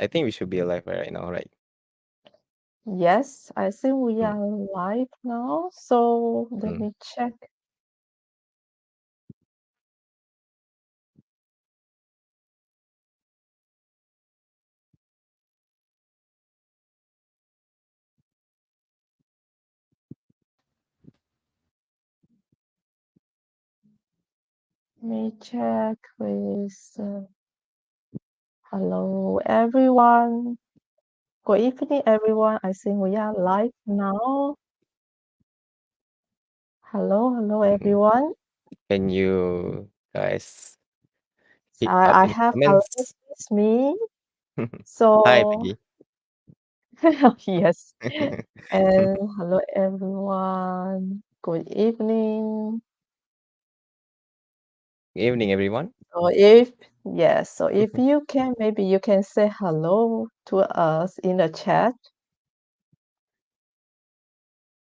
I think we should be alive right now, right? Yes, I think we Mm, are live now. So let mm. me check. Let me check with hello everyone. Good evening, everyone. I think we are live now. Hello, Mhm. everyone. Can you guys So hit up I any have Alex comments? with me. Hi, So Peggy. yes, and hello everyone. Good evening. Good evening, everyone. So if Mhm. you can, maybe you can say hello to us in the chat.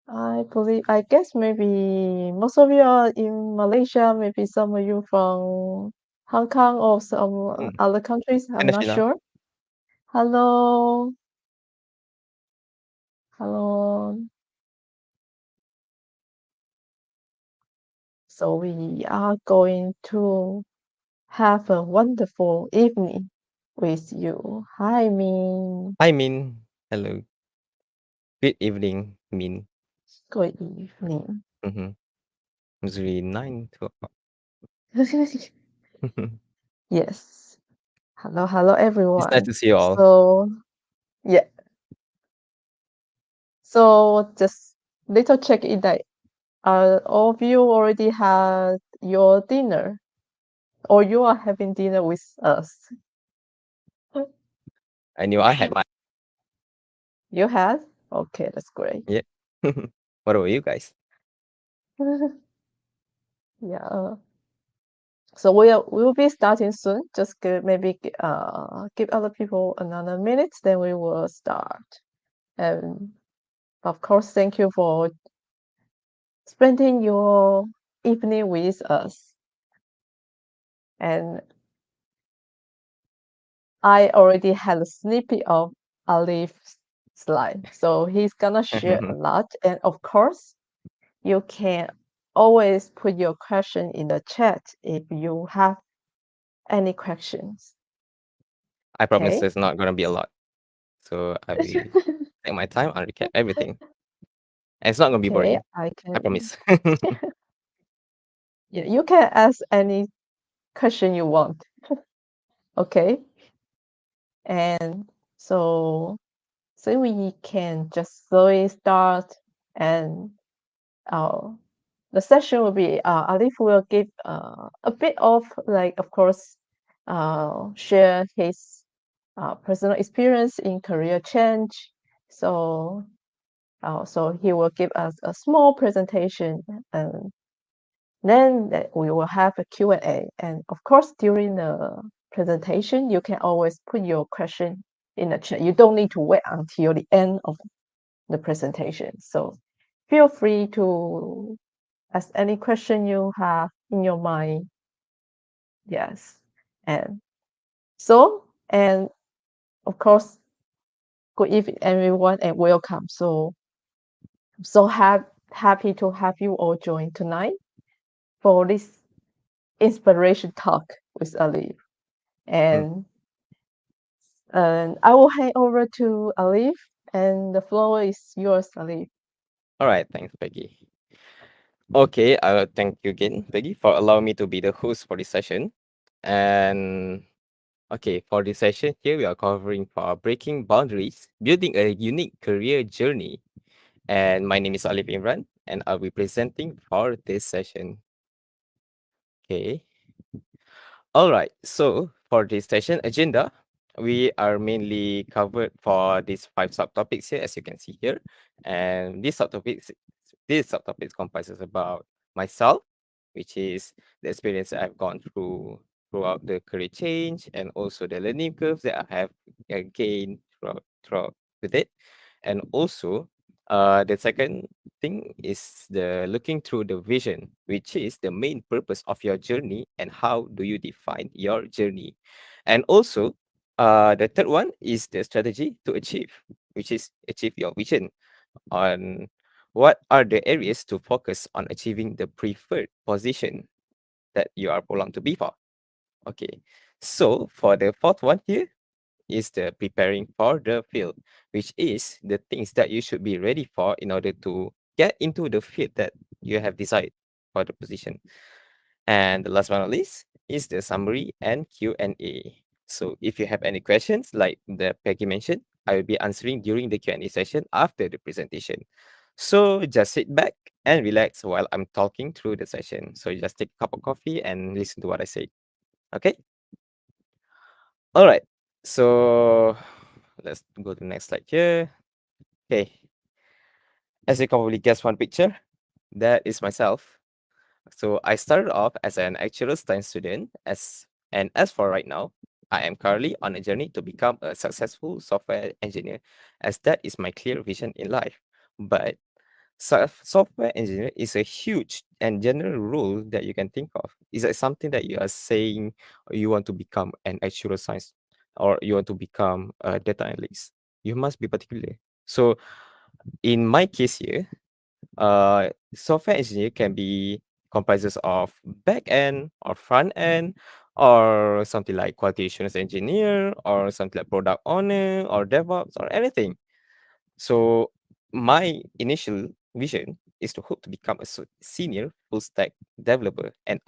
I guess maybe most of you are in Malaysia, maybe some of you from Hong Kong or some Mm. other countries. I'm not International. sure. Hello, hello. So we are going to have a wonderful evening with you. Hi, Min. Hi, Min. Hello. Good evening, Min. Good evening. Mm-hmm. It's really 9 to. Yes. Hello, It's nice everyone. to see you all. So, yeah. So just little check-in that all of you already had your dinner or you are having dinner with us. I knew I had mine. You had? Okay, that's great. Yeah. What about you guys? Yeah. So we'll be starting soon. Just maybe give other people another minute, then we will start. And of course, thank you for spending your evening with us. And I already had a snippet of Alif's slide, so he's gonna share a lot. And of course, you can always put your question in the chat if you have any questions. I promise Okay. there's not gonna be a lot. So I will take my time and recap everything. And it's not gonna be Okay, boring. I I can. promise. Yeah, you can ask any question you want. Okay. And so we can just slowly start and uh, the session will be Alif will give a bit of like of course share his personal experience in career change. So so he will give us a small presentation and then we will have a Q&A. And of course during the presentation you can always put your question in the chat. You don't need to wait until the end of the presentation. So feel free to ask any question you have in your mind. Yes. And so, and of course, good evening, everyone, and welcome. So, I'm so happy to have you all join tonight for this inspiration talk with Alif. Mm. And I will hand over to Alif, and the floor is yours, Alif. All right, thanks, Peggy. Okay, thank you again, Peggy, for allowing me to be the host for this session. And okay, for this session here, we are covering for breaking boundaries, building a unique career journey. And my name is Alif Imran, and I'll be presenting for this session. Okay. All right. So for this session agenda, we are mainly covered for these 5 subtopics here, as you can see here. And these subtopics comprises about myself, which is the experience that I've gone through throughout the career change, and also the learning curves that I have gained throughout with it. And also, the second thing is the looking through the vision, which is the main purpose of your journey and how do you define your journey. And also, The third one is the strategy to achieve, which is achieve your vision on what are the areas to focus on achieving the preferred position that you are prolonged to be for. Okay, so for the fourth one here is the preparing for the field, which is the things that you should be ready for in order to get into the field that you have decided for the position. And the last but not least is the summary and Q&A. So if you have any questions like the Peggy mentioned, I will be answering during the Q&A session after the presentation. So just sit back and relax while I'm talking through the session. So you just take a cup of coffee and listen to what I say. Okay? All right. So let's go to the next slide here. Okay. As you can probably guess one picture, that is myself. So I started off as an actual science student as for right now, I am currently on a journey to become a successful software engineer, as that is my clear vision in life. But software engineer is a huge and general role that you can think of. Is it something that you are saying you want to become an actual science or you want to become a data analyst? You must be particular. So in my case here, software engineer can be comprises of back end or front end or something like quality assurance engineer or something like product owner or DevOps or anything. So my initial vision is to hope to become a senior full stack developer, and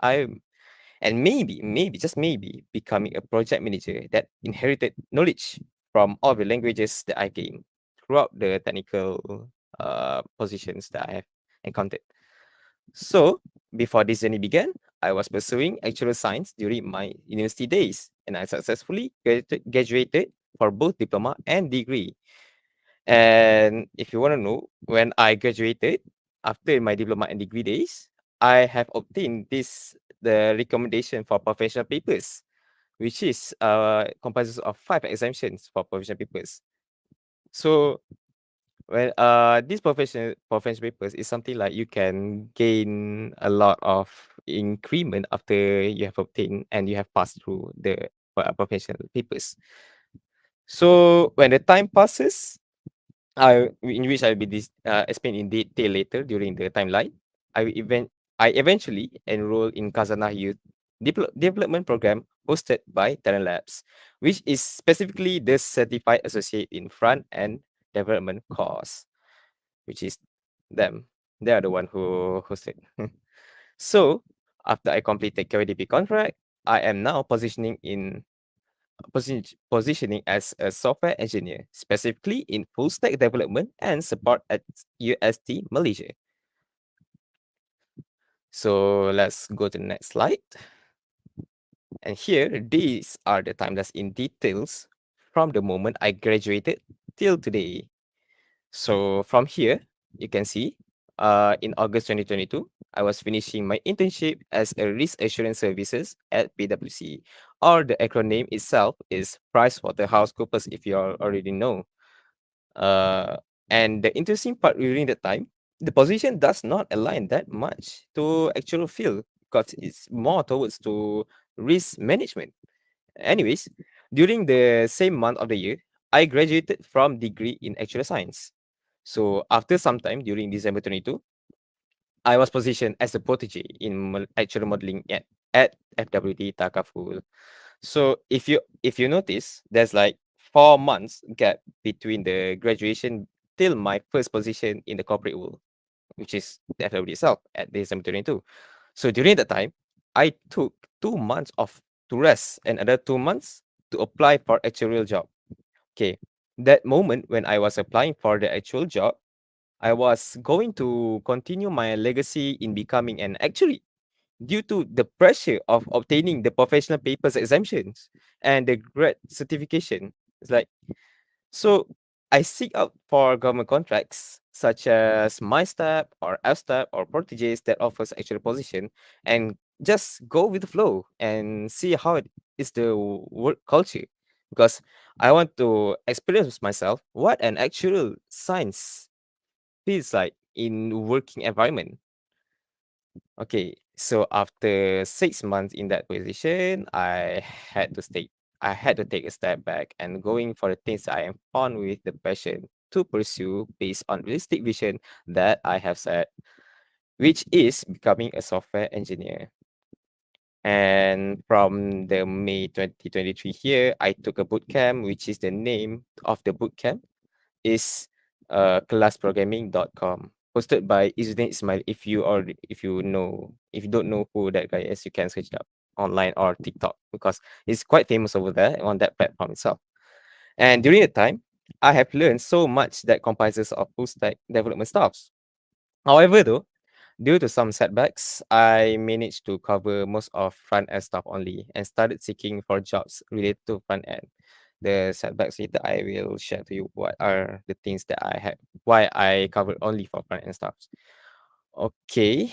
maybe just maybe becoming a project manager that inherited knowledge from all the languages that I gained throughout the technical positions that I have encountered. So before this journey began, I was pursuing actual science during my university days, and I successfully graduated for both diploma and degree. And if you want to know, when I graduated after my diploma and degree days, I have obtained the recommendation for professional papers, which is comprises of 5 exemptions for professional papers. So when these professional papers is something like you can gain a lot of increment after you have obtained and you have passed through the professional papers. So when the time passes, in which I'll be explained in detail later during the timeline. I eventually enrolled in Kazana Youth Development Program hosted by Talent Labs, which is specifically the certified associate in front end development course, which is them. They are the one who hosted. So after I completed KYDP contract, I am now positioning as a software engineer, specifically in full stack development and support at UST Malaysia. So let's go to the next slide. And here, these are the timelines in details from the moment I graduated till today. So from here, you can see in August 2022, I was finishing my internship as a risk assurance services at PwC, or the acronym itself is PricewaterhouseCoopers, if you already know. Uh, and the interesting part during that time, the position does not align that much to actual field because it's more towards to risk management. Anyways, during the same month of the year, I graduated from degree in actual science. So after some time during December 22, I was positioned as a protege in actual modeling at FWD Takaful. So if you notice, there's like 4 months gap between the graduation till my first position in the corporate world, which is the FWD itself at December 22. So during that time, I took 2 months off to rest and another 2 months to apply for actual job. Okay. That moment when I was applying for the actual job, I was going to continue my legacy in becoming an actuary due to the pressure of obtaining the professional papers exemptions and the grad certification. It's like, so I seek out for government contracts such as MyStep or FStep or Portages that offers actual position and just go with the flow and see how it is the work culture, because I want to experience myself what an actual science feels like in working environment. Okay, so after 6 months in that position, I had to stay. I had to take a step back and going for the things I am fond with the passion to pursue based on realistic vision that I have set, which is becoming a software engineer. And from the May 2023 here, I took a boot camp, which is the name of the boot camp is classprogramming.com, hosted by Izzuddin Ismail. If you don't know who that guy is, you can search it up online or TikTok because it's quite famous over there on that platform itself. And during the time, I have learned so much that comprises of full stack development stuffs. However, though, due to some setbacks, I managed to cover most of front end stuff only and started seeking for jobs related to front end. The setbacks later I will share to you what are the things that I had, why I covered only for front end stuff. Okay,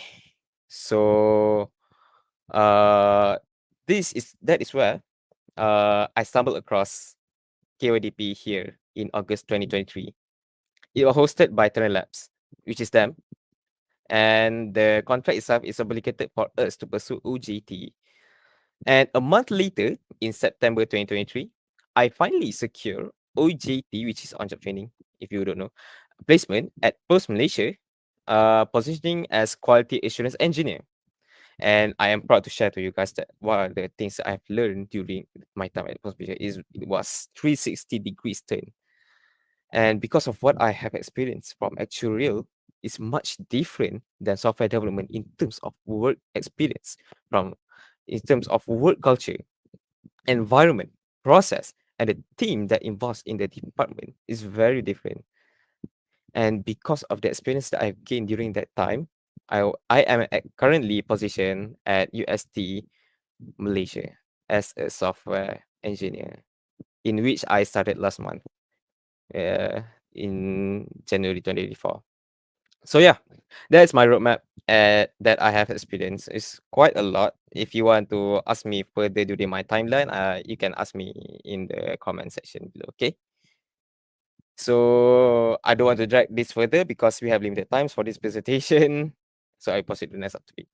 so uh, that is where I stumbled across KODP here in August 2023. It was hosted by Turner Labs, which is them, and the contract itself is obligated for us to pursue OJT. And a month later, in September 2023, I finally secure OJT, which is on-job training, if you don't know, placement at Post Malaysia, positioning as quality assurance engineer. And I am proud to share to you guys that one of the things I've learned during my time at Post Malaysia is it was 360 degrees turn. And because of what I have experienced from actuarial, is much different than software development in terms of work experience, from in terms of work culture, environment, process, and the team that involves in the department is very different. And because of the experience that I've gained during that time, I am currently positioned at UST Malaysia as a software engineer, in which I started last month, uh, in January 2024. So yeah, that's my roadmap that I have experienced. It's quite a lot. If you want to ask me further during my timeline, you can ask me in the comment section below. Okay. So I don't want to drag this further because we have limited times for this presentation. So I proceed to the next topic.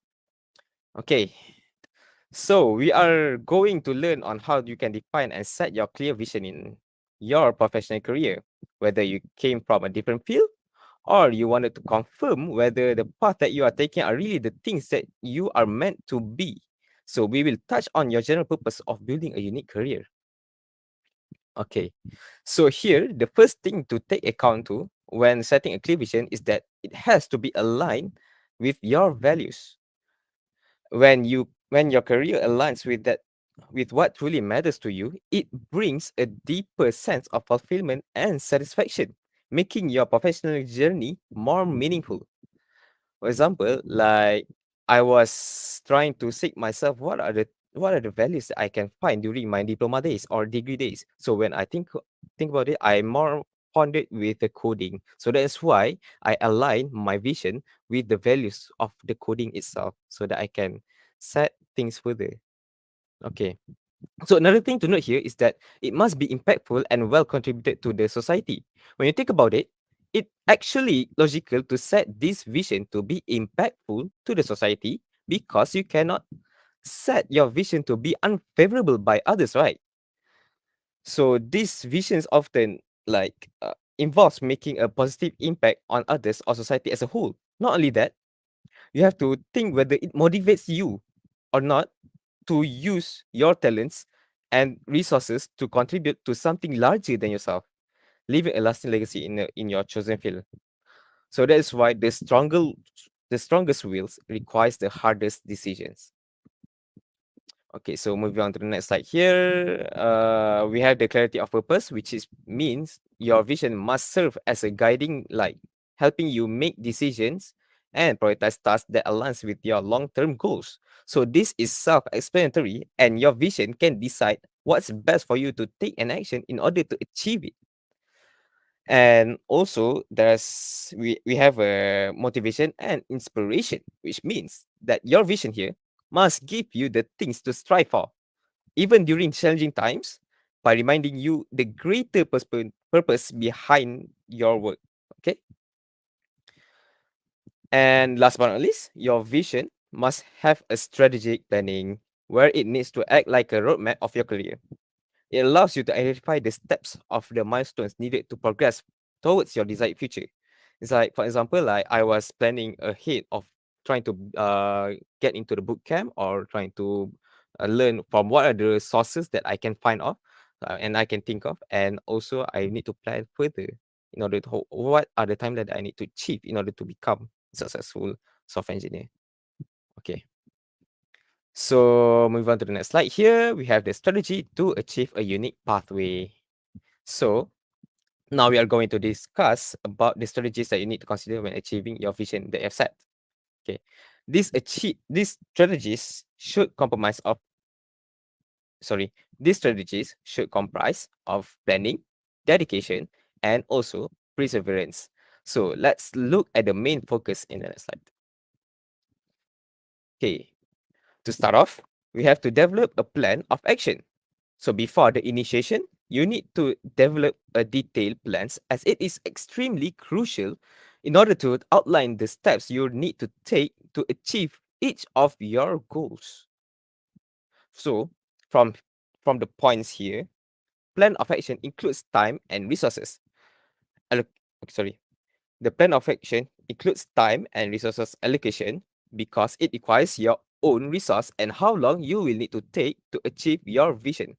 Okay. So we are going to learn on how you can define and set your clear vision in your professional career, whether you came from a different field or you wanted to confirm whether the path that you are taking are really the things that you are meant to be. So we will touch on your general purpose of building a unique career. Okay. So here, the first thing to take account to when setting a clear vision is that it has to be aligned with your values. When your career aligns with that, with what truly matters to you, it brings a deeper sense of fulfillment and satisfaction, making your professional journey more meaningful. For example, like I was trying to seek myself what are the values that I can find during my diploma days or degree days. So when I think about it, I more pondered with the coding. So that's why I align my vision with the values of the coding itself so that I can set things further. Okay. So another thing to note here is that it must be impactful and well contributed to the society. When you think about it, it actually logical to set this vision to be impactful to the society because you cannot set your vision to be unfavorable by others, right? So these visions often involves making a positive impact on others or society as a whole. Not only that, you have to think whether it motivates you or not to use your talents and resources to contribute to something larger than yourself, leaving a lasting legacy in your chosen field. So that is why the strongest wills requires the hardest decisions. Okay, so moving on to the next slide here, we have the clarity of purpose, which is means your vision must serve as a guiding light, helping you make decisions and prioritize tasks that aligns with your long-term goals. So this is self-explanatory, and your vision can decide what's best for you to take an action in order to achieve it. And also, we have a motivation and inspiration, which means that your vision here must give you the things to strive for even during challenging times, by reminding you the greater purpose behind your work. Okay. And last but not least, your vision must have a strategic planning where it needs to act like a roadmap of your career. It allows you to identify the steps of the milestones needed to progress towards your desired future. It's like, for example, like I was planning ahead of trying to get into the boot camp or trying to learn from what are the sources that I can find of and I can think of, and also I need to plan further in order to what are the time that I need to achieve in order to become successful software engineer. Okay. So move on to the next slide. Here we have the strategy to achieve a unique pathway. So now we are going to discuss about the strategies that you need to consider when achieving your vision that you have set. Okay, these strategies should compromise of these strategies should comprise of planning, dedication, and also perseverance. So let's look at the main focus in the next slide. Okay, to start off, we have to develop a plan of action. So before the initiation, you need to develop a detailed plans as it is extremely crucial in order to outline the steps you need to take to achieve each of your goals. So from from the points here, plan of action includes time and resources. Alloc- sorry, the plan of action includes time and resources allocation because it requires your own resource and how long you will need to take to achieve your vision.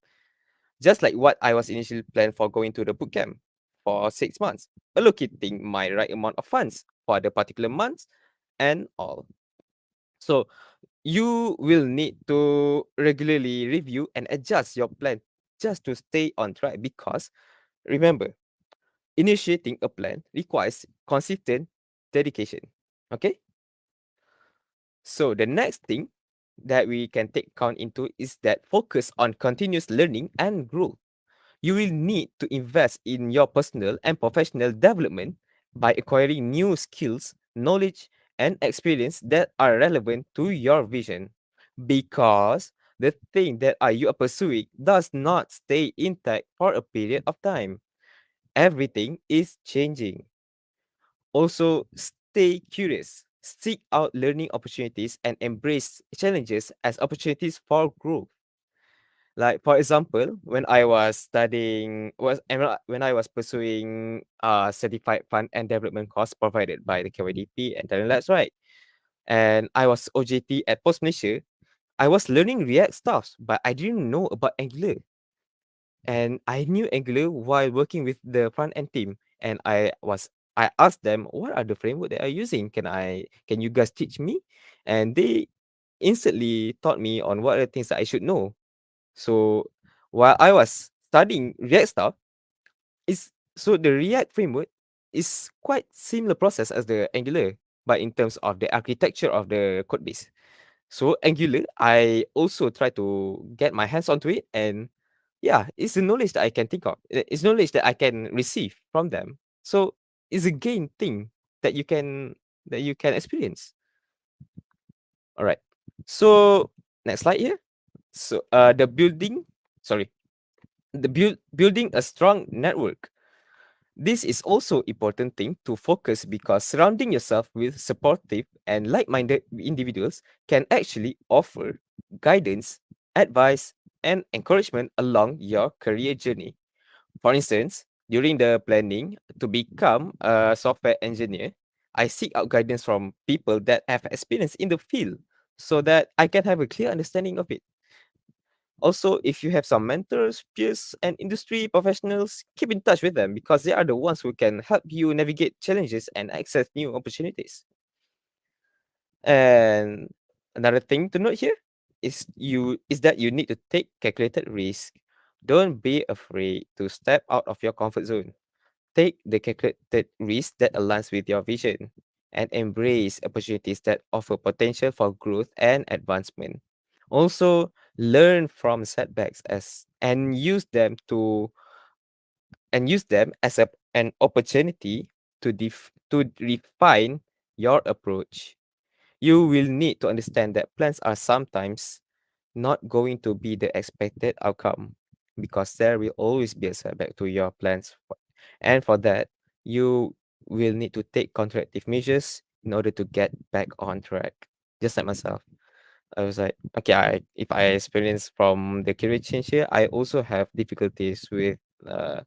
Just like what I was initially planned for going to the bootcamp for 6 months, allocating my right amount of funds for the particular months and all. So you will need to regularly review and adjust your plan just to stay on track because remember, initiating a plan requires consistent dedication. Okay? So the next thing that we can take count into is that focus on continuous learning and growth. You will need to invest in your personal and professional development by acquiring new skills, knowledge, and experience that are relevant to your vision. Because the thing that you are pursuing does not stay intact for a period of time. Everything is changing. Also, stay curious, seek out learning opportunities, and embrace challenges as opportunities for growth. Like for example, when I was studying was and when I was pursuing certified fund and development course provided by the KYDP and Talent Labs, right? And I was OJT at Post Malaysia, I was learning React stuff, but I didn't know about Angular. And I knew Angular while working with the front end team. And I asked them what are the framework they are using? Can you guys teach me? And they instantly taught me on what are the things that I should know. So while I was studying React stuff, the React framework is quite similar process as the Angular, but in terms of the architecture of the code base. So Angular, I also try to get my hands onto it, and yeah, it's the knowledge that I can think of. It's knowledge that I can receive from them. So it's a gain thing that you can experience. All right. So next slide here. So sorry, building a strong network. This is also important thing to focus because surrounding yourself with supportive and like-minded individuals can actually offer guidance, advice, and encouragement along your career journey. For instance, during the planning to become a software engineer, I seek out guidance from people that have experience in the field so that I can have a clear understanding of it. Also, if you have some mentors, peers, and industry professionals, keep in touch with them because they are the ones who can help you navigate challenges and access new opportunities. And another thing to note here is that you need to take calculated risk. Don't be afraid to step out of your comfort zone. Take the calculated risk that aligns with your vision and embrace opportunities that offer potential for growth and advancement. Also, learn from setbacks as and use them as an opportunity to refine your approach. You will need to understand that plans are sometimes not going to be the expected outcome because there will always be a setback to your plans. And for that, you will need to take corrective measures in order to get back on track, just like myself. I was like, okay, if I experience from the career change here, I also have difficulties uh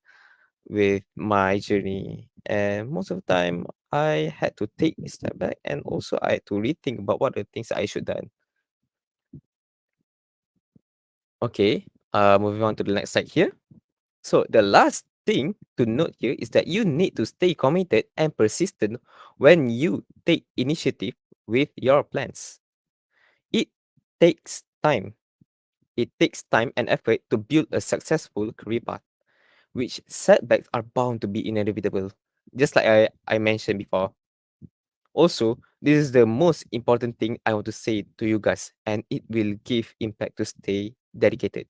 with my journey, and most of the time I had to take a step back, and also I had to rethink about what are the things I should done. Okay, moving on to the next slide here. So the last thing to note here is that you need to stay committed and persistent when you take initiative with your plans. It takes time. It takes time and effort to build a successful career path, which setbacks are bound to be inevitable. Just like I mentioned before. Also, this is the most important thing I want to say to you guys, and it will give impact to stay dedicated.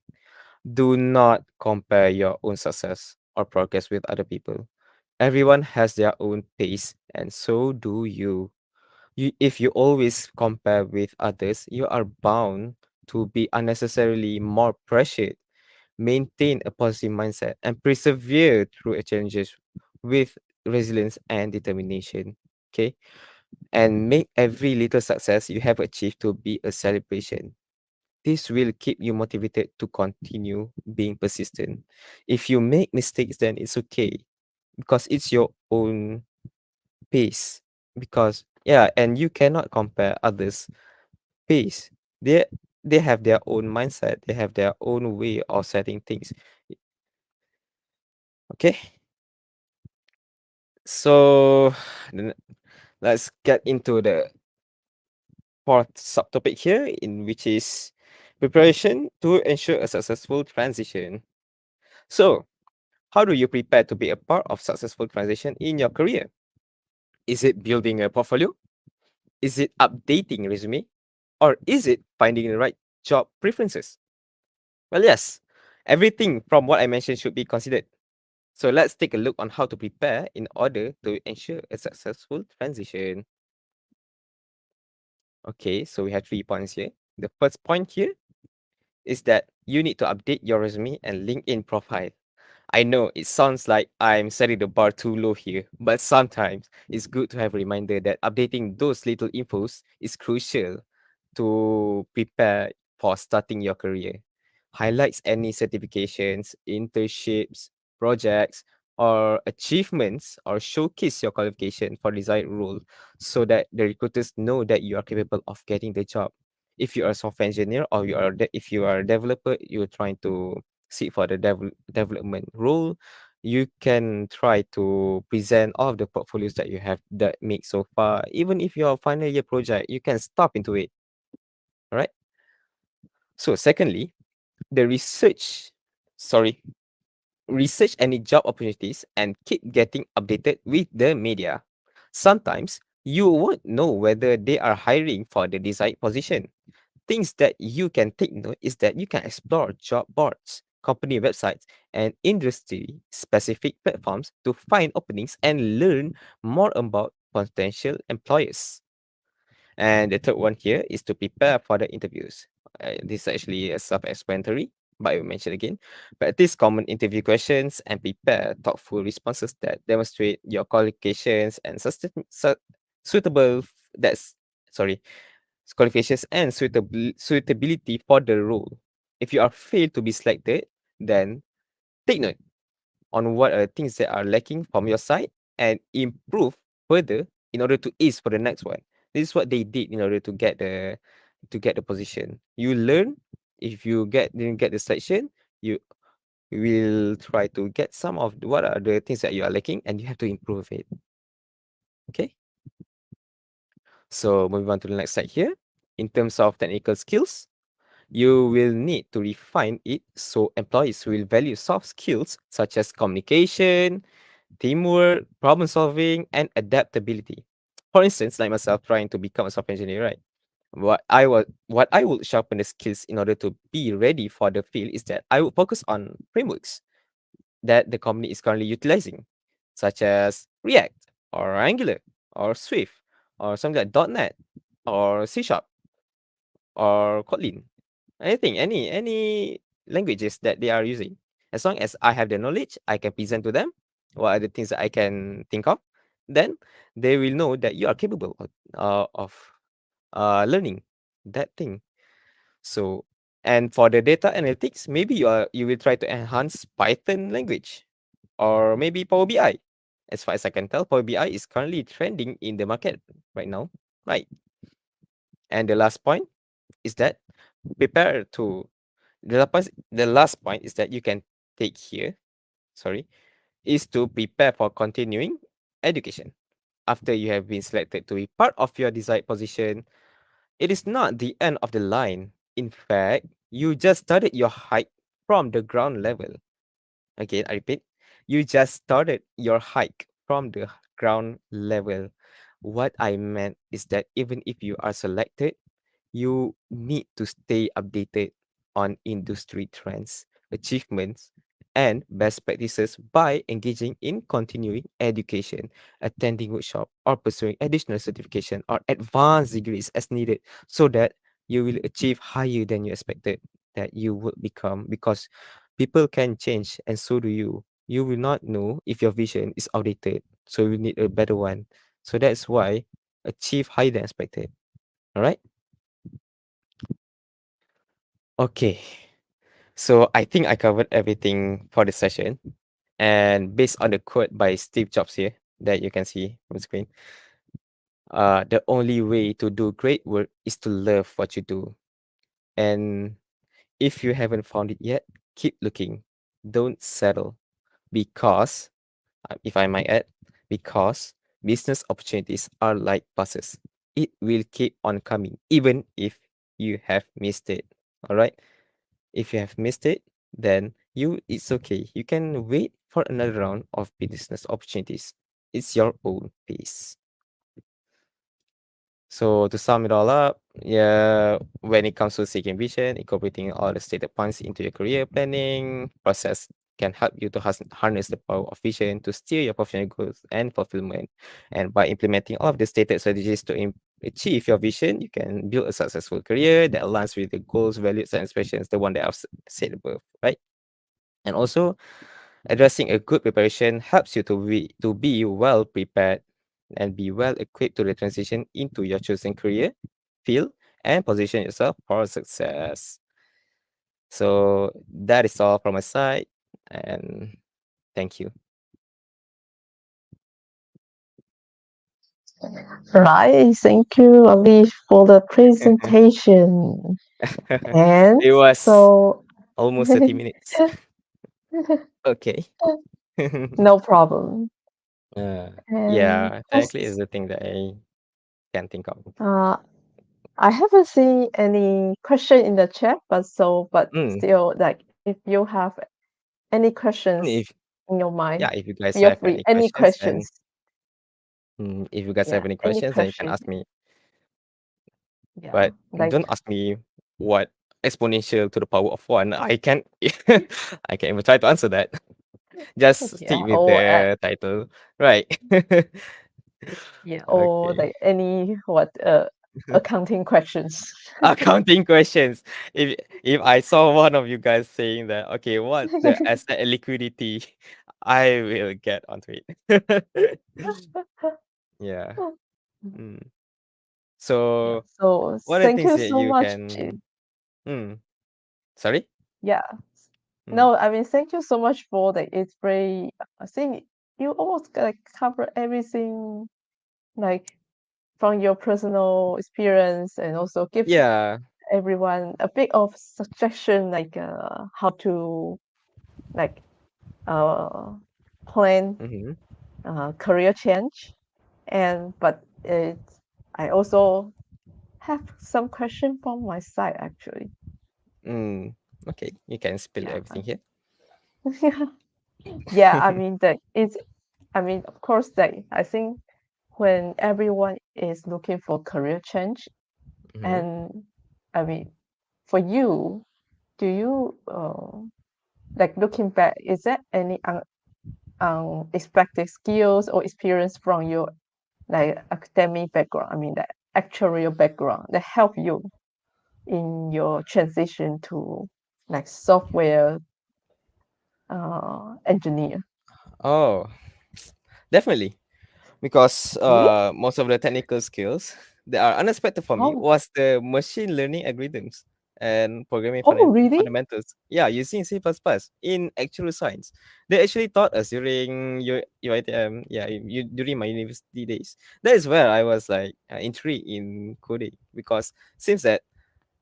Do not compare your own success or progress with other people. Everyone has their own pace, and so do you. If you always compare with others, you are bound to be unnecessarily more pressured. Maintain a positive mindset and persevere through challenges with resilience and determination. Okay, and make every little success you have achieved to be a celebration. This will keep you motivated to continue being persistent. If you make mistakes, then it's okay because it's your own pace. Because yeah, and you cannot compare others' pace. They they have their own mindset. They have their own way of setting things. Okay, so then let's get into the fourth subtopic here, in which is preparation to ensure a successful transition. So, how do you prepare to be a part of successful transition in your career? Is it building a portfolio? Is it updating resume? Or is it finding the right job preferences? Well, yes, everything from what I mentioned should be considered. So let's take a look on how to prepare in order to ensure a successful transition. Okay, so we have 3 points here. The first point here is that you need to update your resume and LinkedIn profile. I know it sounds like I'm setting the bar too low here, but sometimes it's good to have a reminder that updating those little infos is crucial to prepare for starting your career. Highlights any certifications, internships, projects, or achievements, or showcase your qualification for desired role so that the recruiters know that you are capable of getting the job. If you are a software engineer or if you are a developer, you're trying to seek for the development role, you can try to present all of the portfolios that you have that made so far. Even if your final year project, you can stop into it. All right. So secondly, the sorry, research any job opportunities and keep getting updated with the media. Sometimes you won't know whether they are hiring for the desired position. Things that you can take note is that you can explore job boards, company websites, and industry specific platforms to find openings and learn more about potential employers. And the third one here is to prepare for the interviews. This is actually a self-explanatory, but I will mention again. Practice common interview questions and prepare thoughtful responses that demonstrate your qualifications and suitable that's sorry qualifications and suitability for the role. If you are failed to be selected, then take note on what are things that are lacking from your side and improve further in order to ace for the next one. This is what they did in order to get the position. You learn. If you didn't get the selection, you will try to get some of what are the things that you are lacking, and you have to improve it. Okay. So moving on to the next slide here. In terms of technical skills, you will need to refine it so employees will value soft skills such as communication, teamwork, problem solving, and adaptability. For instance, like myself trying to become a software engineer, right? What I would sharpen the skills in order to be ready for the field is that I would focus on frameworks that the company is currently utilizing, such as React or Angular or Swift or something like .NET or C Sharp or Kotlin. Anything, any languages that they are using. As long as I have the knowledge, I can present to them what are the things that I can think of. Then they will know that you are capable of learning that thing. So, and for the data analytics, maybe you will try to enhance Python language or maybe Power BI. As far as I can tell, Power BI is currently trending in the market right now, right? And the last point is that prepare to the last point is that you can take here, sorry, is to prepare for continuing education. After you have been selected to be part of your desired position, it is not the end of the line. In fact, you just started your hike from the ground level. Again, I repeat, you just started your hike from the ground level. What I meant is that even if you are selected, you need to stay updated on industry trends, achievements, and best practices by engaging in continuing education, attending workshop, or pursuing additional certification or advanced degrees as needed so that you will achieve higher than you expected that you would become because people can change and so do you. You will not know if your vision is outdated, so you need a better one. So that's why achieve higher than expected. All right. Okay. So I think I covered everything for this session. And based on the quote by Steve Jobs here that you can see on the screen, the only way to do great work is to love what you do. And if you haven't found it yet, keep looking. Don't settle because, if I might add, because business opportunities are like buses. It will keep on coming, even if you have missed it. All right. If you have missed it, then it's okay. You can wait for another round of business opportunities. It's your own pace. So to sum it all up, yeah, when it comes to seeking vision, incorporating all the stated points into your career planning process can help you to harness the power of vision to steer your professional growth and fulfillment. And by implementing all of the stated strategies to achieve your vision, you can build a successful career that aligns with the goals, values, and aspirations, the one that I've said above, right? And also, addressing a good preparation helps you to be well prepared and be well equipped to the transition into your chosen career, field, and position yourself for success. So that is all from my side, and thank you. Right. Thank you, Ali, for the presentation. And It was so, almost 30 minutes. Okay. no problem. uh, And yeah, technically is first, the thing that I can think of. uh, I haven't seen any question in the chat, but Mm, still, like, if you have any questions if in your mind, yeah, if you guys feel have free. any Any questions, then questions? if you guys have Yeah, any any questions, then you can questions? ask me. Yeah, But like, don't ask me what exponential to the power of one. I can't I can't even try to answer that. Just stick yeah, with the title. Right. or Okay. like any accounting questions. Accounting questions. If I saw one of you guys saying that, okay, what's the asset and liquidity? I will get onto it. Yeah. Mm. Yeah. So So what are the thank things you that so you much. can sorry? Yeah. Mm. No, I mean, thank you so much for the it's very, I think you almost like cover everything, like from your personal experience, and also give Yeah. everyone a bit of suggestion, like how to like uh plan Mm-hmm. career change. And but I also have some question from my side actually. Mm. Okay, you can spill Yeah. everything here. Yeah, I mean that it's I mean, of course, that I think when everyone is looking for career change, Mm-hmm. and I mean, for you, do you like looking back, is there any unexpected skills or experience from your like academic background? I mean, the actuarial background that help you in your transition to like software engineer? Oh, definitely. Because Really? most of the technical skills that are unexpected for me Oh, was the machine learning algorithms. and programming Oh, really? fundamentals. Yeah, using C++ in actual science. They actually taught us during UITM. Yeah, during my university days. That is where I was like intrigued in coding because seems that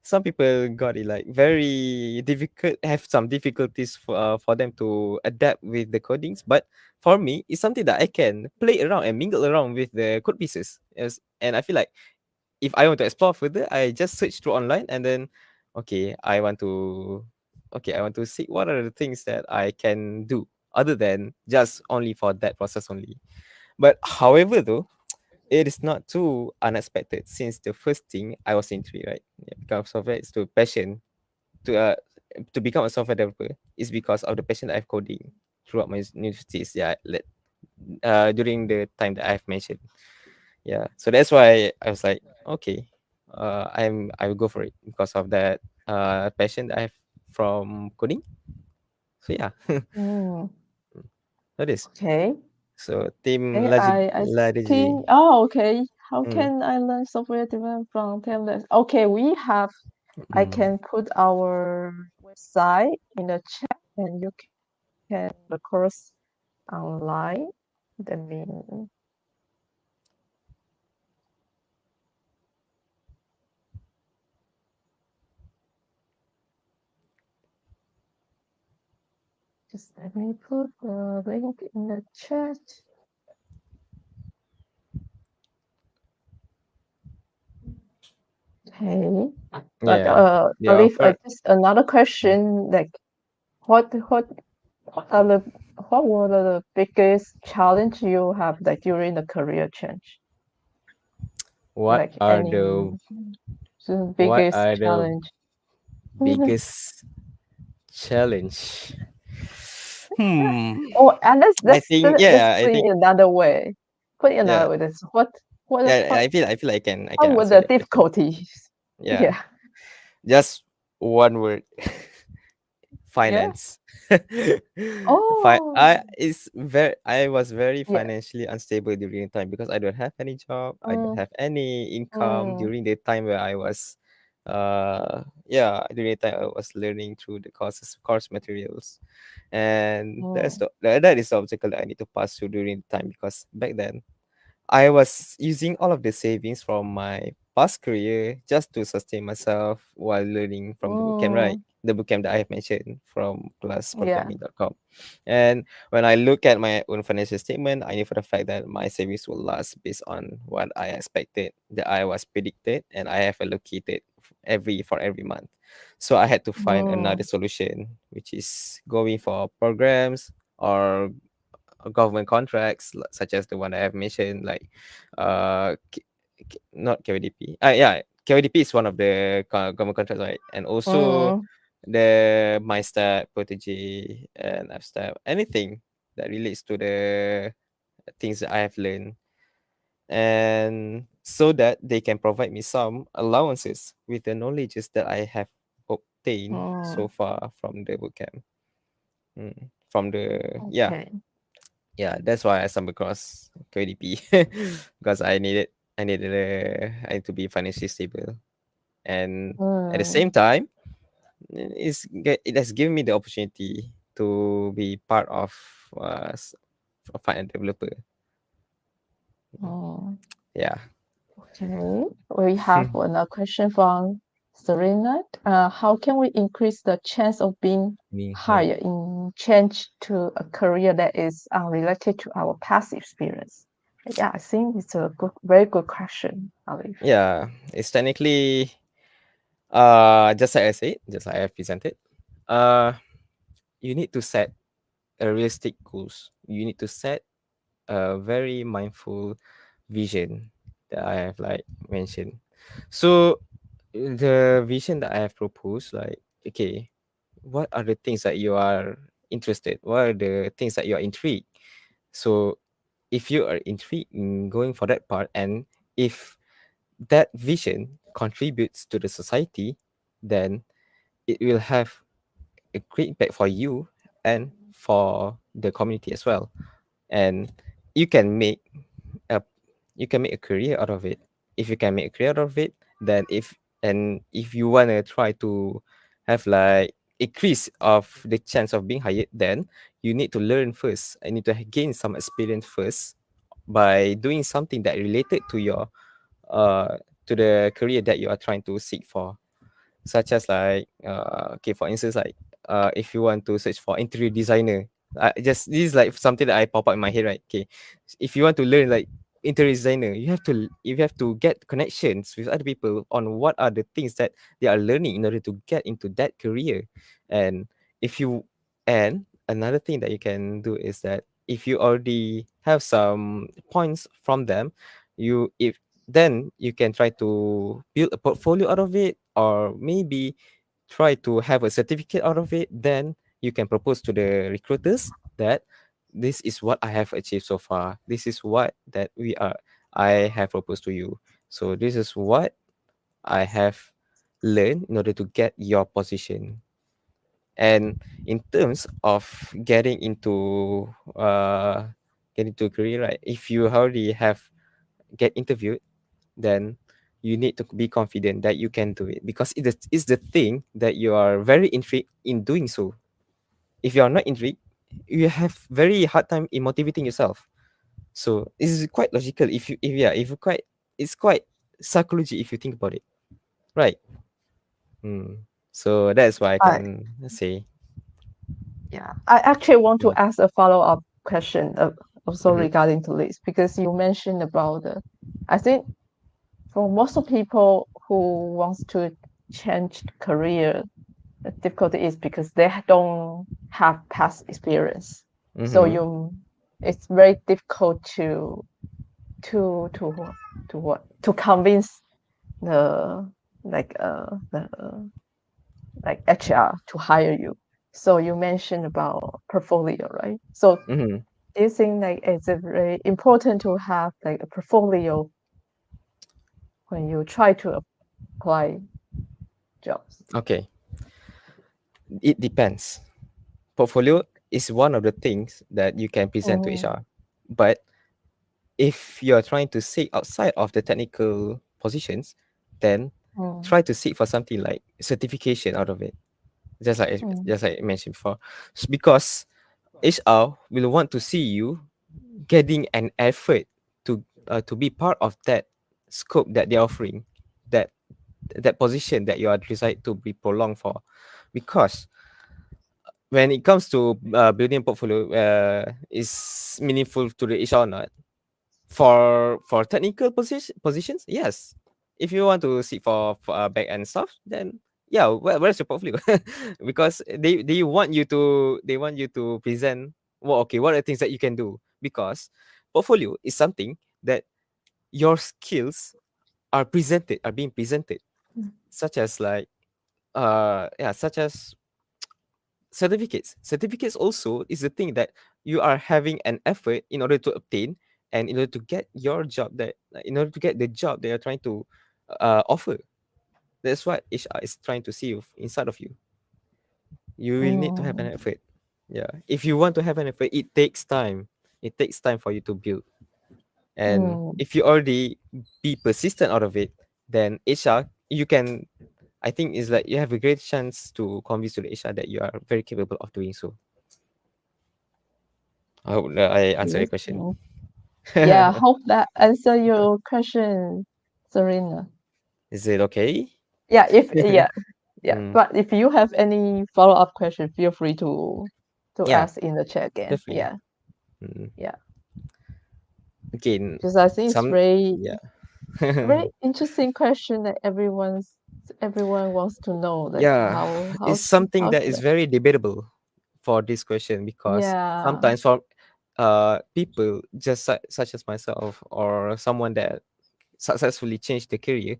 some people got it like very difficult, have some difficulties for them to adapt with the codings, but for me it's something that I can play around and mingle around with the code pieces. Yes, and I feel like if I want to explore further, I just search through online and then okay, I want to see what are the things that I can do other than just only for that process only. But however though, it is not too unexpected since the first thing I was intrigued, right? Yeah, because of it is to passion to uh to become a software developer is because of the passion that I've coding throughout my universities. Yeah, during the time that I've mentioned. Yeah, so that's why I was like, okay, I will go for it because of that passion that I have from coding. So yeah, Mm, that is. okay. So team Okay, I Ladiji. think, oh, okay. How Mm, can I learn software development from Tablets? Okay, we have, I mm. can put our website in the chat and you can the course online. That means just let me put the link in the chat. Okay. But Yeah, they Alif, offer. just another question, like what are the what were the biggest challenge you have like during the career change? What Like are any the what biggest are the challenge? biggest challenge? Hmm. Oh, and I think let's yeah, I put it think another way. Put it yeah. another way. That's Yeah, what I feel I how can were answer the that question. difficulties? Yeah. Yeah. Just one word. Yeah. Finance. Oh. I was very Yeah. financially unstable during the time because I don't have any job. I don't Mm, have any income mm, during the time where I was yeah, during the time I was learning through the course materials. And mm, that is the obstacle that I need to pass through during the time because back then I was using all of the savings from my past career just to sustain myself while learning from the bootcamp, right? mm, The bootcamp that I have mentioned from yeah. classprogramming.com. And when I look at my own financial statement, I knew for the fact that my savings will last based on what I expected, that I was predicted, and I have allocated for every month. So I had to find another Mm, solution, which is going for programs or government contracts such as the one I have mentioned, like not KVDP. Yeah, KVDP is one of the government contracts, right? And also mm, the MyStat, Protege, and AppStat, anything that relates to the things that I have learned, and so that they can provide me some allowances with the knowledges that I have obtained so mm. far from the bootcamp. From the Okay. that's why I stumbled across KDP because I need to be financially stable, and at the Mm, same time, it has given me the opportunity to be part of a finance developer. mm. Yeah. Okay, we have another question from Serena. How can we increase the chance of being Being hired. hired in change to a career that is unrelated to our past experience? Yeah, I think it's a very good question, Alif. Yeah, it's technically just like I said, just like I have presented. Uh, you need to set a realistic goals. You need to set a very mindful vision that I have like mentioned. So the vision that I have proposed, like, okay, what are the things that you are interested? What are the things that you are intrigued? So if you are intrigued in going for that part, and if that vision contributes to the society, then it will have a great impact for you and for the community as well. And you can make a you can make a career out of it. If you can make a career out of it, then if And if you wanna try to have like increase of the chance of being hired, then you need to learn first. I need to gain some experience first by doing something that related to your uh to the career that you are trying to seek for, such as like okay, for instance, like if you want to search for interior designer, just this is like something that I pop up in my head, right? Okay, if you want to learn like interior designer, you have to get connections with other people on what are the things that they are learning in order to get into that career. And if you and another thing that you can do is that if you already have some points from them, you if then you can try to build a portfolio out of it, or maybe try to have a certificate out of it. Then you can propose to the recruiters that this is what I have achieved so far, this is what that we are I have proposed to you, so this is what I have learned in order to get your position. And in terms of getting into uh getting to a career, right, if you already have get interviewed, then you need to be confident that you can do it, because it's the thing that you are very intrigued in doing so. If you are not intrigued, you have very hard time in motivating yourself. So it's quite logical if you quite it's quite psychology if you think about it, right? So that's why I I can say. Yeah, I actually want to Mm. ask a follow-up question also Mm-hmm. regarding to this because you mentioned about I think for most of people who wants to change career, the difficulty is because they don't have past experience. So Mm-hmm. it's very difficult to to to convince the the like HR to hire you. So you mentioned about portfolio, right? So Mm-hmm. do you think like it's a very important to have like a portfolio when you try to apply jobs? Okay, it depends. Portfolio is one of the things that you can present to Mm, HR, but if you're trying to seek outside of the technical positions, then mm, try to seek for something like certification out of it. mm, Just like I mentioned before, because HR will want to see you getting an effort to be part of that scope that they're offering, that that position that you are decided to be prolonged for. Because when it comes to building a portfolio, is meaningful to the HR or not? For technical positions, yes. If you want to seek for back end stuff, then yeah, where's your portfolio? Because they want you to present, well, okay, what are the things that you can do? Because portfolio is something that your skills are being presented, mm, such as like such as certificates also is the thing that you are having an effort in order to obtain, and in order to get your job that in order to get the job they are trying to offer. That's what HR is trying to see inside of you. You will need to have an mm, effort. Yeah, if you want to have an effort, it takes time. It takes time for you to build. And mm, if you already be persistent out of it, then HR, you can, I think is like you have a great chance to convince to the HR that you are very capable of doing so. I hope that I answered yes, your question. mm. Yeah, hope that answer your question, Serena. Is it okay? Yeah, if yeah, yeah. Mm, But if you have any follow-up question, feel free to yeah, ask in the chat again. definitely. Yeah, Mm. yeah. Again, Because I think it's some yeah. very interesting question that everyone wants to know like Yeah, it's something how that should is I? very debatable for this question, because Yeah. sometimes for people just such as myself, or someone that successfully changed the career,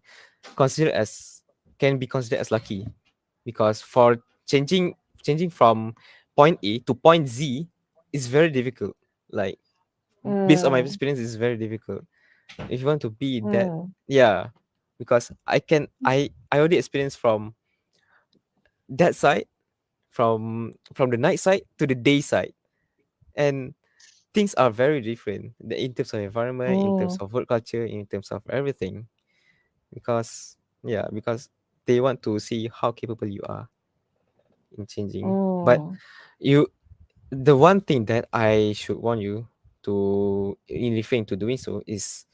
considered as can be considered as lucky, because for changing from point A to point Z is very difficult. Like, based on my Mm, experience, it's very difficult. If you want to be that, mm, yeah, because I already experienced from that side, from the night side to the day side, and things are very different, in terms of environment, in terms mm, of work culture, in terms of everything. Because Yeah, because they want to see how capable you are in changing. But Mm, you, the one thing that I should warn you to in referring to doing so is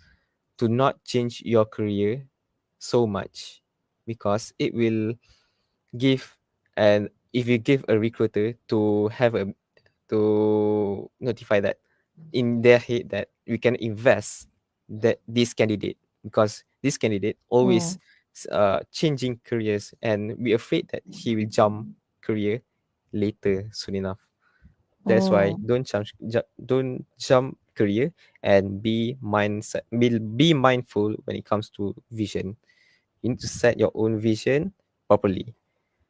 to not change your career so much, because it will give, and if you give a recruiter to have a, to notify that in their head that we can invest that this candidate, because this candidate always mm, changing careers, and we afraid that he will jump career later soon enough. That's why mm, don't jump career, and be mindful when it comes to vision. You need to set your own vision properly.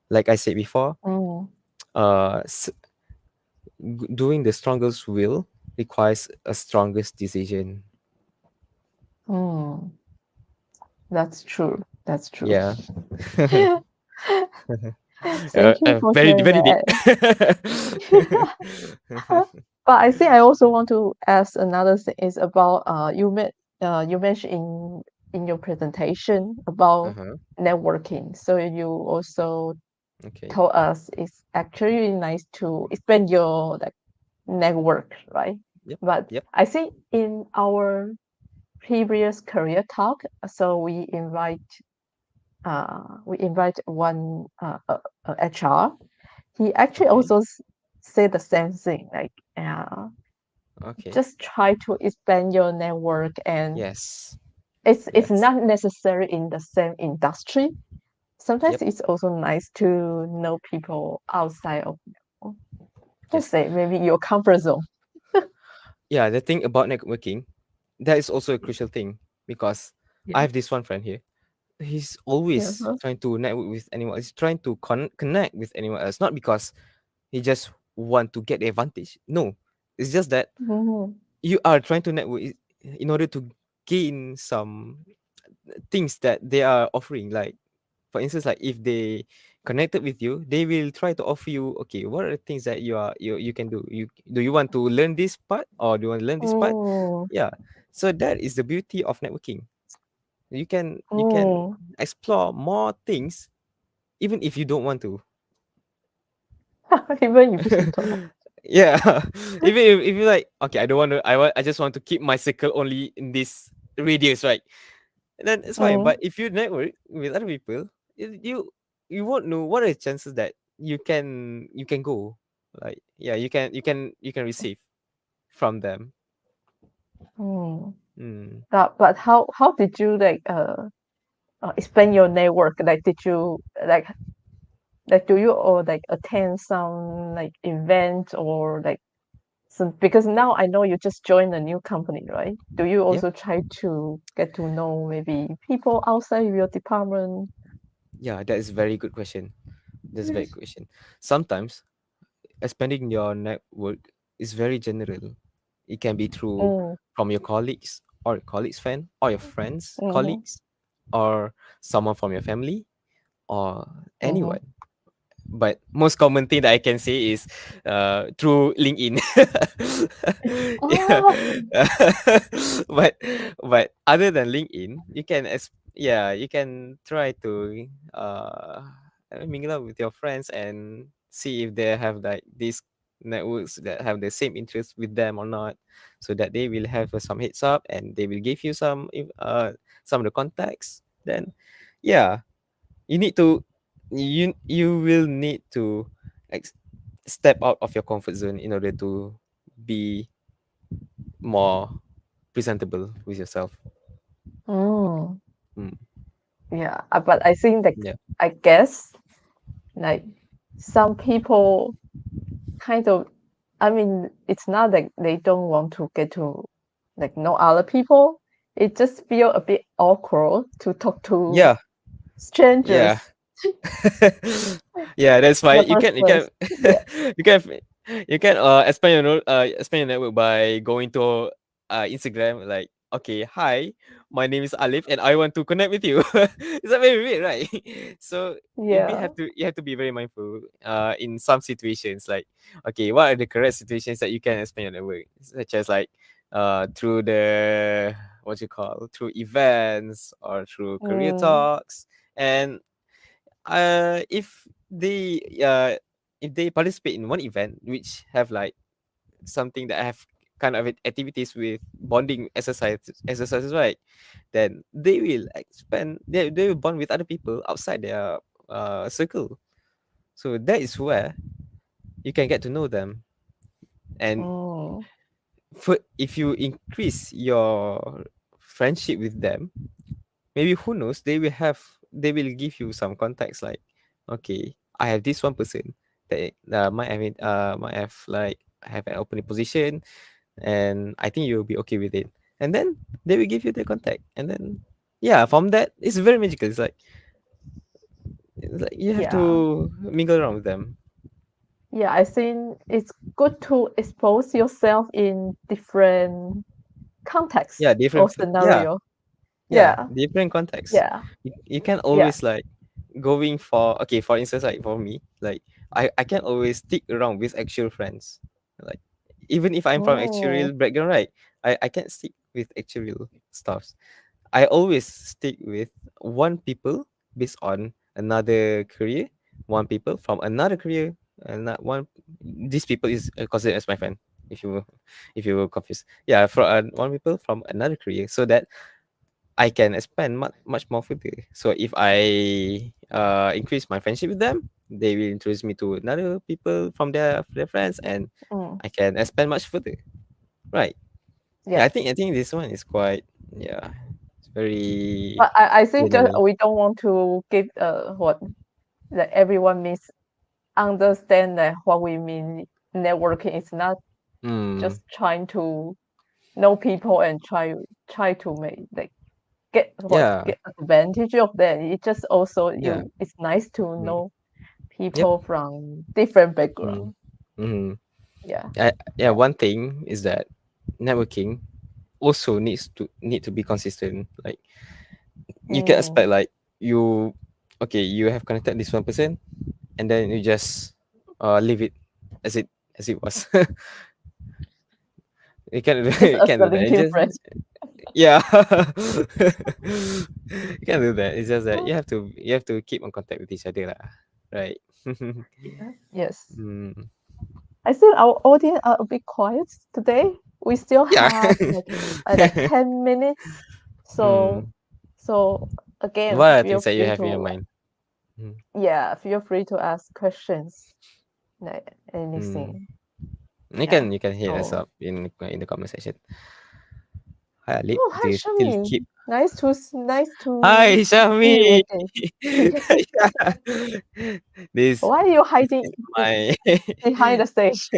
Like I said before, mm, uh, doing the strongest will requires a strongest decision. mm. That's true. That's true. Yeah. Thank you for Very sharing very deep. that. But I think I also want to ask another thing is about you mentioned in your presentation about Uh-huh. networking. So you also Okay. told us it's actually really nice to expand your like network, right? Yep. But Yep. I think in our previous career talk, so we invite one HR. He actually Okay. also said the same thing, like Okay. just try to expand your network, and Yes. it's Yes. not necessary in the same industry. Sometimes Yep. it's also nice to know people outside of, let's Yes. say, maybe your comfort zone. Yeah, the thing about networking, that is also a crucial thing, because I Yeah. have this one friend here. He's Yeah. always trying to network with anyone. He's trying to connect with anyone else, not because he just want to get the advantage. No, it's just that Mhm. you are trying to network in order to gain some things that they are offering. Like, for instance, like if they connected with you, they will try to offer you, okay, what are the things that you can do, you want to learn this part, or do you want to learn this part? Mm, Yeah. So that is the beauty of networking. You can mm. explore more things even if you don't want to. Even if you don't. Yeah. Even if you're like, okay, I don't want to, I just want to keep my circle only in this radius, right? And then it's fine. Mm, But if you network with other people, you won't know what are the chances that you can go. Like, yeah, you can receive from them. mm. Mm. But how did you like expand your network? Like, did you like do you or like attend some like event or like some, because now I know you just joined a new company, right? Do you Yep. also try to get to know maybe people outside of your department? Yeah, that is very good question. That's a very good question. Sometimes expanding your network is very general. It can be through Mm, from your colleagues, or colleagues friend, or your friends mm-hmm, colleagues, or someone from your family, or mm-hmm. anyone. But most common thing that I can say is through LinkedIn. Yeah. Ah, but other than LinkedIn, you can try to mingle up with your friends and see if they have like these networks that have the same interest with them or not, so that they will have some heads up and they will give you some of the contacts. Then yeah, you need to you will need to ex- step out of your comfort zone in order to be more presentable with yourself. mm, Mm. yeah, but I think that Yeah. I guess like some people kind of, I mean, it's not that they don't want to get to like know other people. It just feel a bit awkward to talk to Yeah. strangers Yeah. Yeah, that's in why the you first can you place. can Yeah, you can you can expand your network by going to Instagram, like, okay, hi, my name is Alif and I want to connect with you. Is that very weird, right? So yeah. you have to be very mindful in some situations, like, okay, what are the correct situations that you can expand your network, such as like through the what you call through events or through career Mm, talks. And if they participate in one event which have like something that have kind of activities with bonding exercises, right? Then they will expand. They will bond with other people outside their circle. So that is where you can get to know them. And Mm. if you increase your friendship with them, maybe who knows, they will give you some context like, okay, I have this one person that might have like have an opening position, and I think you'll be okay with it. And then they will give you the contact, and then yeah, from that it's very magical. It's like you have Yeah. to mingle around with them. Yeah, I think it's good to expose yourself in different Yeah, contexts or different. Yeah, scenario. yeah, Yeah, different contexts. yeah, You can yeah. always like going for, okay, for instance, like for me, like I can always stick around with actual friends. Like even if I'm from Oh, actuarial background, right? I can't stick with actuarial stuffs. I always stick with one people based on another career, one people from another career, and that one. These people is considered as my friend. If you were, if you were confused, yeah, from one people from another career, so that I can expand much more further. So if I increase my friendship with them, they will introduce me to another people from their friends, and mm, I can expand much further. Right? Yeah, yes. I think this one is quite, yeah, it's very But I think just general. we don't want to give what that everyone misunderstand that what we mean networking is not Mm, just trying to know people and try to make like yeah, get advantage of that. It just also yeah. it's nice to Mm, know yep. people from different Mm, background. mm. Yeah. Yeah. One thing is that networking also need to be consistent. Like you can Mm. expect like you, okay, you have connected this one person, and then you just leave it as it was. You can't do Just you as can't the do that. It's LinkedIn just, friend. yeah. You can't do that. It's just that you have to keep on contact with each other lah, right? Yeah. Yes. Mm. I think our audience are a bit quiet today. We still Yeah. have like 10 minutes. So Mm. so again, What are feel things that you free have in your to mind? Mm. feel free to ask questions. Like Mm. anything. Yeah. You can hit us So up in the comment section. Hi Ali, oh do hi you still Shami. keep? Nice to Hi see you Shami. again. Yeah. This Why are you is hiding my. behind the stage?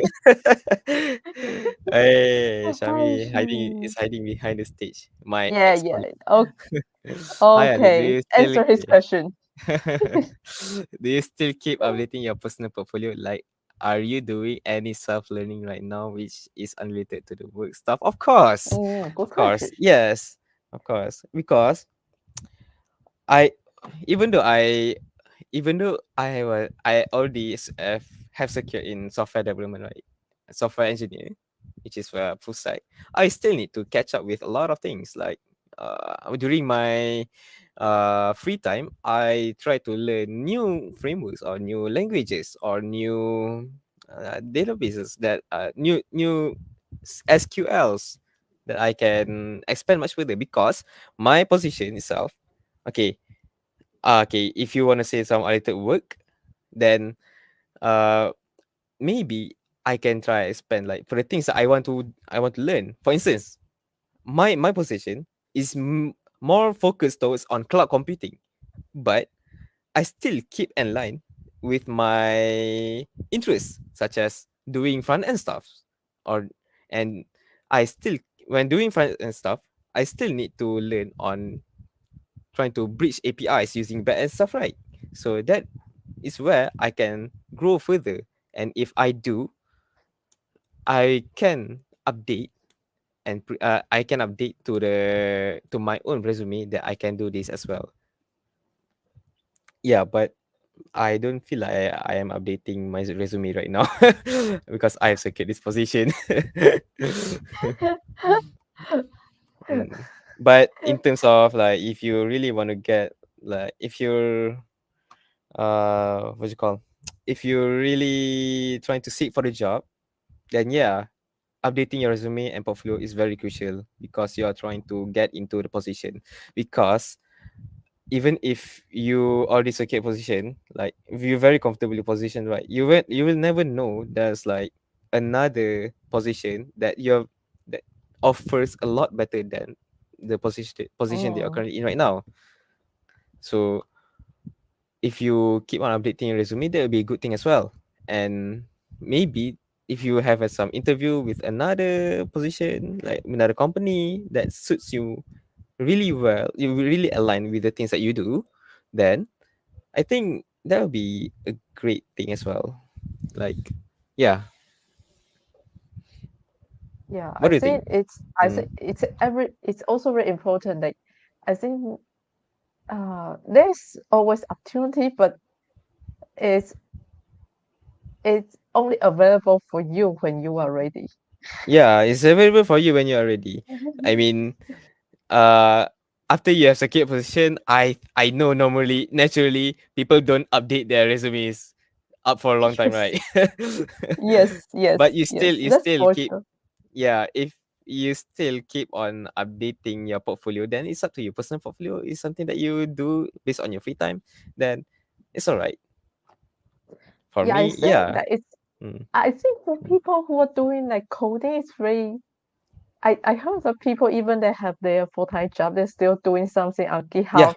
Hey, Oh, hi Shami Shami. hiding behind the stage. My Yeah, yeah. ex-colleague. Hi Ali, Okay. Answer his question. do you still keep updating your personal portfolio? Like, are you doing any self-learning right now, which is unrelated to the work stuff? Good Of course, question. yes, of course. Because I, even though I already have secured in software development, right, software engineer, which is full stack, I still need to catch up with a lot of things. Like during my free time, I try to learn new frameworks or new languages or new databases that new SQLs that I can expand much further, because my position itself, okay, okay, if you want to say some related work, then uh maybe I can try expand like for the things that I want to learn. For instance, my position is more focused towards on cloud computing, but I still keep in line with my interests, such as doing front end stuff, or and I still, when doing front end stuff, I still need to learn on trying to bridge APIs using backend stuff, right? So that is where I can grow further. And if I do, I can update I can update to my own resume that I can do this as well. Yeah, but I don't feel like I am updating my resume right now because I have secured this position. Mm. But in terms of like, if you really want to get Like if you're what you call, if you're really trying to seek for the job, then yeah, updating your resume and portfolio is very crucial because you are trying to get into the position. Because even if you already secure position, like if you're very comfortably positioned, right, you will never know there's like another position that that offers a lot better than the position that you're Mm. currently in right now. So if you keep on updating your resume, that will be a good thing as well. And maybe if you have some interview with another position, like another company that suits you really well, you really align with the things that you do, then I think that would be a great thing as well. Like, yeah. Yeah, What do you think? I Mm. think it's also very important. Like I think there's always opportunity, but it's it's only available for you when you are ready. Yeah, it's available for you when you're ready. I mean, uh, after you have secured position, I know normally naturally people don't update their resumes up for a long time, Yes, right? yes, yes, But yes. you That's still for keep, sure. yeah, if you still keep on updating your portfolio, then it's up to you. Personal portfolio is something that you do based on your free time, then it's all right. For Yeah, I me, think yeah. that it's. Mm. I think for Mm. people who are doing like coding, it's very. I heard that people even they have their full-time job, they're still doing something on Yeah. GitHub,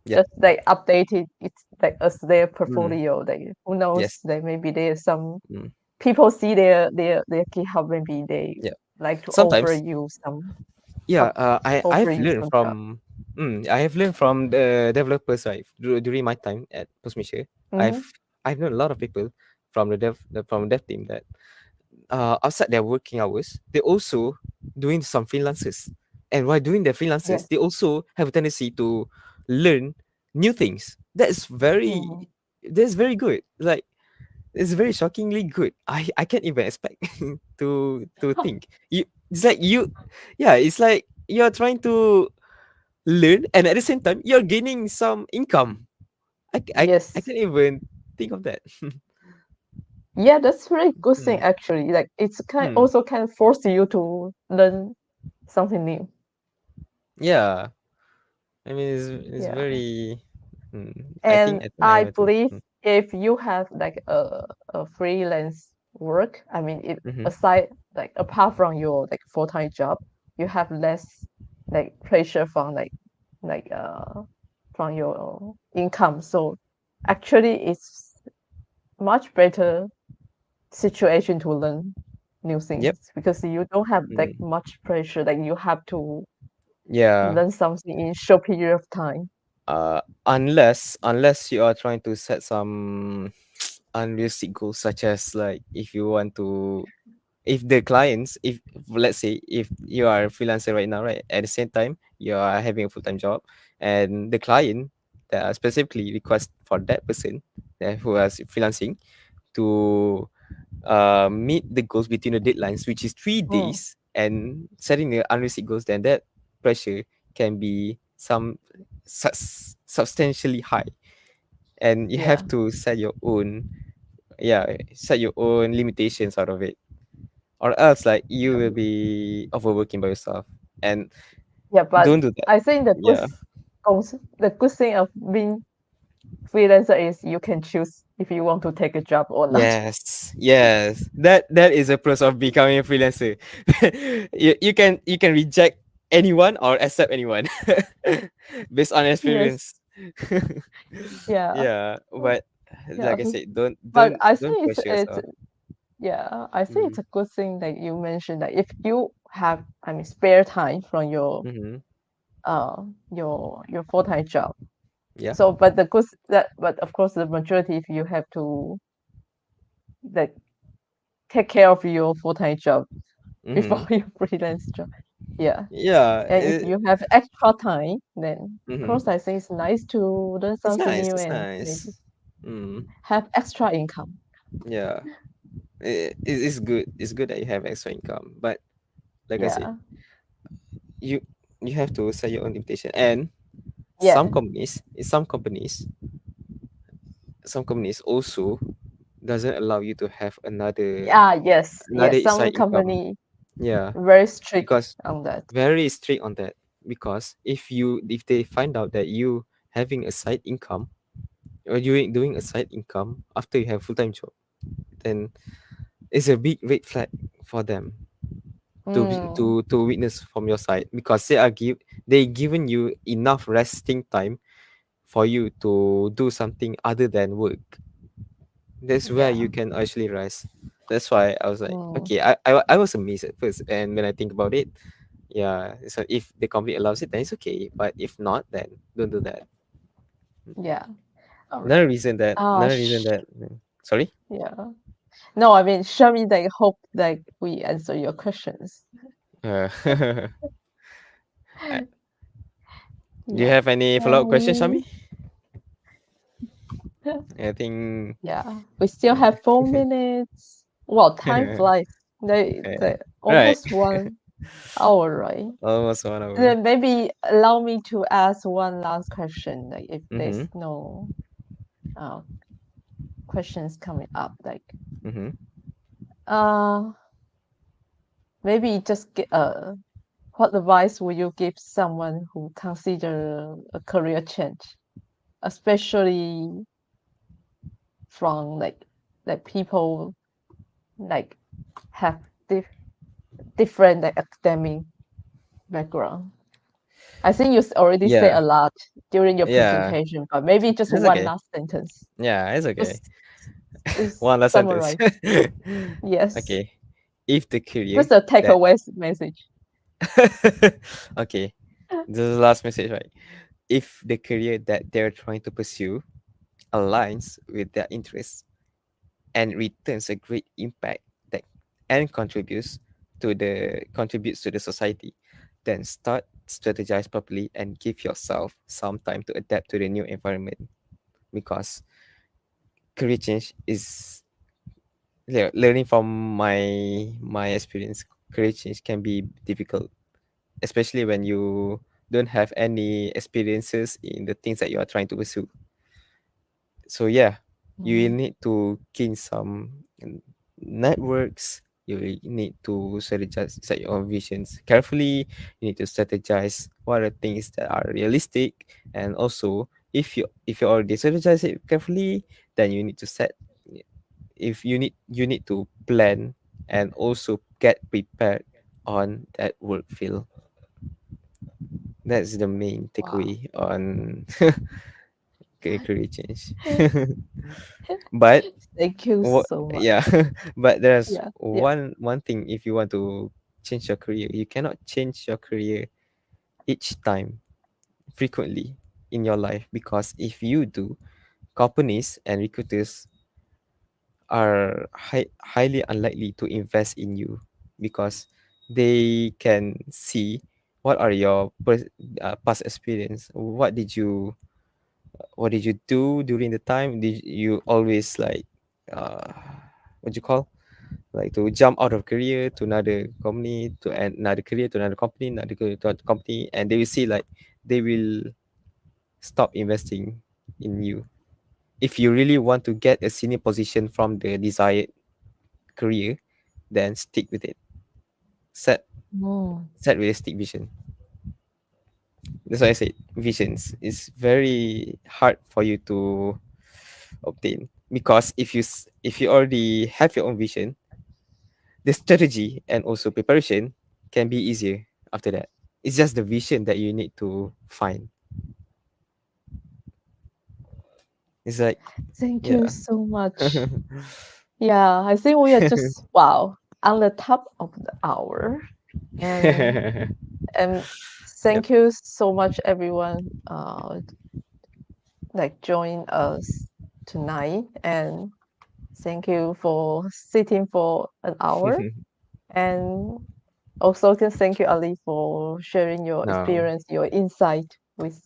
Yeah. just like updated it's like as their Mm. portfolio. Like who knows? Yes. That maybe there's some Mm. people see their GitHub, maybe they Yeah. like to offer Sometimes, you some yeah, up offer I've you learned some job. from, I have learned from the developers, right, during my time at Postmaker. I've Mm-hmm. I've known a lot of people from from the dev team that outside their working hours, they also doing some freelances. And while doing their freelances, Yes. they also have a tendency to learn new things. Mm-hmm. That's very good. Like it's very shockingly good. I can't even expect to think. It's like you, yeah, it's like you're trying to learn and at the same time you're gaining some income. I Yes. can't even think of that. Yeah, that's very good thing Hmm. actually. Like it's kind Hmm. also can force you to learn something new. Yeah. I mean, it's Yeah. very. And I think I I have to. believe if you have like a freelance work, I mean, it Mm-hmm. aside like apart from your like full-time job, you have less like pressure from from your income. So actually, it's much better situation to learn new Yep. things because you don't have like Mm. much pressure. Like you have to Yeah. learn something in short period of time. Unless you are trying to set some unrealistic goals, such as like if you want to, if the clients, if let's say if you are a freelancer right now, right, at the same time you are having a full-time job, and the client that are specifically request for that person who is freelancing to meet the goals between the deadlines, which is three Mm, days, and setting the unrealistic goals, then that pressure can be substantially high, and you have yeah. to set your own, yeah, set your own limitations out of it, or else like you will be overworking by yourself, and Yeah, but don't do that. I think Yeah. the good thing of being freelancer is you can choose if you want to take a job or not. Yes, yes. That is a pros of becoming a freelancer. You can reject anyone or accept anyone based on Yes, experience. yeah, Yeah, but yeah. like I said, don't But I don't think pressure it's yourself. yeah, I think it's Mm. a good thing that you mentioned that if you have, I mean, spare time from Mm-hmm. your full-time job. Yeah. So, but the good that but of course the majority if you have to like take care of your full-time job before Mm-hmm. your freelance job. Yeah. Yeah. And if you have extra time, then of Mm-hmm. course I think it's nice to learn It's something nice. new It's and maybe nice. Mm. have extra income. Yeah. It's good. It's good that you have extra income, but like I said, Yeah. you you have to set your own limitation, and some Yeah. companies, some companies also doesn't allow you to have Yes. Yes. another Some side income. company Yeah, very strict because on that. very strict on that. Because if they find out that you having a side income, or you doing a side income after you have full time job, then it's a big red flag for them Mm, to witness from your side, because they given you enough resting time for you to do something other than work. That's where yeah. you can actually rest. That's why I was like, Mm, okay, I was amazed at first, and when I think about it, yeah. So if the company allows it, then it's okay. But if not, then don't do that. yeah. All right. Another reason that sorry. Yeah. No, I mean, show me like hope like we answer your questions. Uh, uh, do you Yeah. have any follow up questions, And Shami? I think. yeah, we still have 4 minutes. Well, time flies. They Right. almost 1 hour, right? Almost 1 hour. Then maybe allow me to ask one last question, like if there's Mm-hmm. no uh questions coming up, like Mm-hmm. uh maybe just get what advice would you give someone who consider a career change, especially from like people like have different like academic background? I think you already said Yeah. a lot during your Yeah. presentation, but maybe just That's one okay. last sentence. Yeah, it's okay. Just just One last sentence. summarize. Yes, Okay. If the career just a that takeaway message. okay, this is the last message, right? If the career that they're trying to pursue aligns with their interests and returns a great impact that and contributes to the society, then start strategize properly and give yourself some time to adapt to the new environment, because career change is, yeah, learning from my experience, career change can be difficult, especially when you don't have any experiences in the things that you are trying to pursue. So yeah, you will Mm. need to gain some networks. You will need to strategize, set your own visions carefully. You need to strategize what are things that are realistic, and also if you already strategize it carefully, then you need to set, if you need to plan and also get prepared on that work field. That's the main Wow. takeaway on career change. But Thank you what, so much. yeah, but there's Yeah, yeah. one thing. If you want to change your career, you cannot change your career each time frequently in your life, because if you do, companies and recruiters are highly unlikely to invest in you, because they can see what are your past experience. What did you do during the time? Did you always like, uh what you call, like to jump out of career to another company, to another career to another company, another career to another company, and they will see like they will stop investing in you. If you really want to get a senior position from the desired career, then stick with it. Set Mm. set realistic vision. That's why I said visions is very hard for you to obtain, because if you already have your own vision, the strategy and also preparation can be easier after that. It's just the vision that you need to find. It's like, Thank you yeah. so much. Yeah, I think we are just wow on the top of the hour, and and Yep. thank you so much everyone like join us tonight, and thank you for sitting for an hour, and also can thank you Ali for sharing your No, experience, your insight with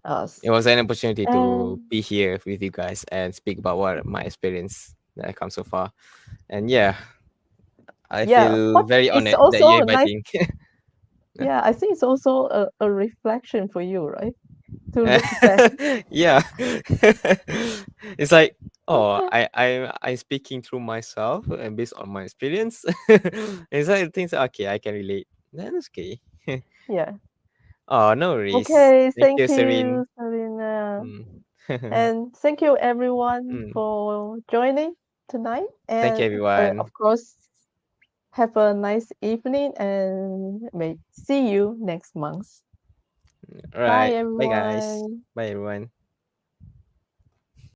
us. it was an opportunity to And be here with you guys and speak about what my experience that I come so far. And yeah, I yeah, feel what very it's honored that you're also a nice, inviting. yeah, I think it's also a reflection for you, right? to look back. Yeah. It's like, oh, I'm speaking through myself and based on my experience. It's like things okay, I can relate. That's okay. Yeah. Oh, no worries. Okay, Thank thank you, Serene. you, Selena. Mm. And thank you everyone Mm. for joining tonight. Thank you, And everyone. of course, have a nice evening and may see you next month. All Bye right. Bye, guys. everyone. Bye, everyone.